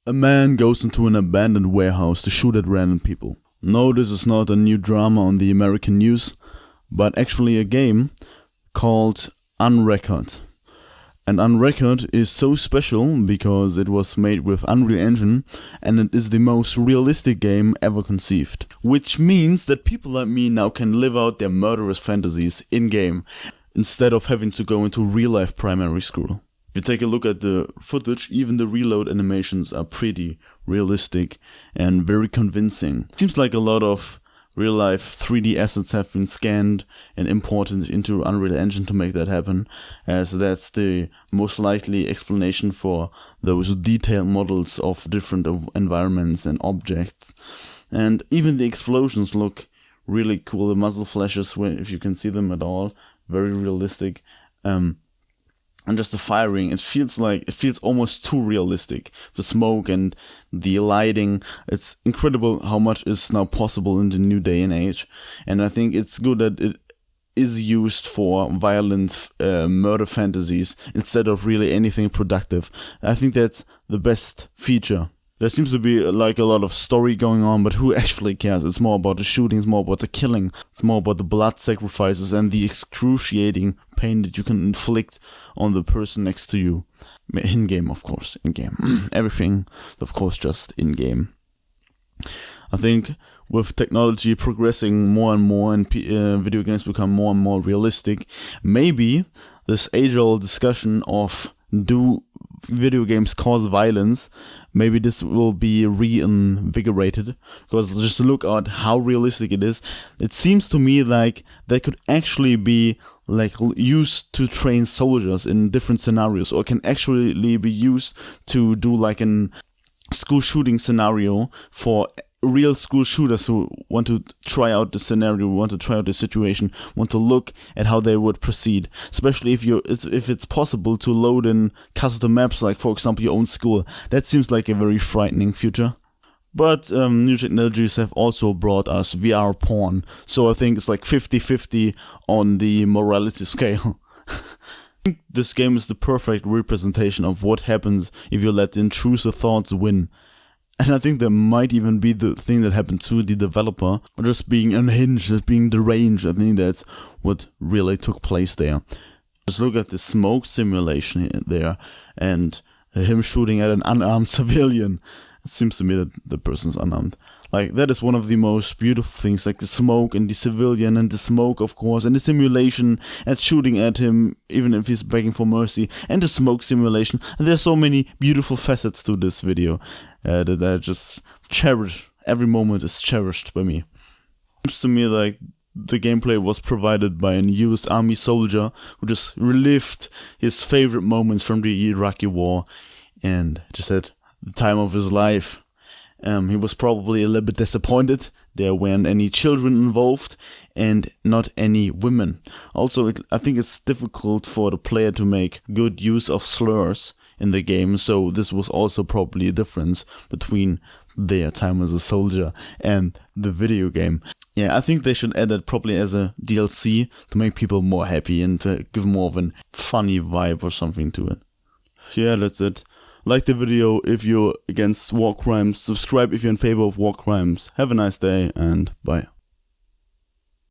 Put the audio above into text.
A man goes into an abandoned warehouse to shoot at random people. No, this is not a new drama on the American news, but actually a game called Unrecord. And Unrecord is so special because it was made with Unreal Engine and it is the most realistic game ever conceived. Which means that people like me now can live out their murderous fantasies in-game instead of having to go into real-life primary school. If you take a look at the footage, even the reload animations are pretty realistic and very convincing. Seems like a lot of real-life 3D assets have been scanned and imported into Unreal Engine to make that happen, as that's the most likely explanation for those detailed models of different environments and objects. And even the explosions look really cool. The muzzle flashes, if you can see them at all, very realistic. And just the firing, it feels almost too realistic. The smoke and the lighting, it's incredible how much is now possible in the new day and age. And I think it's good that it is used for violent murder fantasies instead of really anything productive. I think that's the best feature. There seems to be like a lot of story going on, but who actually cares? It's more about the shooting, it's more about the killing, it's more about the blood sacrifices and the excruciating pain that you can inflict on the person next to you. In-game, of course, in-game. Everything, of course, just in-game. I think with technology progressing more and more and video games become more and more realistic, maybe this age-old discussion of do video games cause violence, maybe this will be reinvigorated, because just look at how realistic it is. It seems to me like they could actually be like used to train soldiers in different scenarios, or can actually be used to do like an school shooting scenario for real school shooters who want to try out the scenario, want to try out the situation, want to look at how they would proceed. Especially if it's possible to load in custom maps, like for example your own school. That seems like a very frightening future. But new technologies have also brought us VR porn, so I think it's like 50-50 on the morality scale. I think this game is the perfect representation of what happens if you let intrusive thoughts win. And I think that might even be the thing that happened to the developer, just being unhinged, just being deranged. I think that's what really took place there. Just look at the smoke simulation there, and him shooting at an unarmed civilian. It seems to me that the person's unarmed. Like, that is one of the most beautiful things, like the smoke and the civilian and the smoke, of course, and the simulation and shooting at him, even if he's begging for mercy, and the smoke simulation. And there's so many beautiful facets to this video that I just cherish. Every moment is cherished by me. It seems to me like the gameplay was provided by a US Army soldier who just relived his favorite moments from the Iraqi war and just had the time of his life. He was probably a little bit disappointed there weren't any children involved and not any women. Also, I think it's difficult for the player to make good use of slurs in the game, so this was also probably a difference between their time as a soldier and the video game. Yeah, I think they should add that probably as a DLC to make people more happy and to give more of a funny vibe or something to it. Yeah, that's it. Like the video if you're against war crimes, subscribe if you're in favor of war crimes. Have a nice day and bye.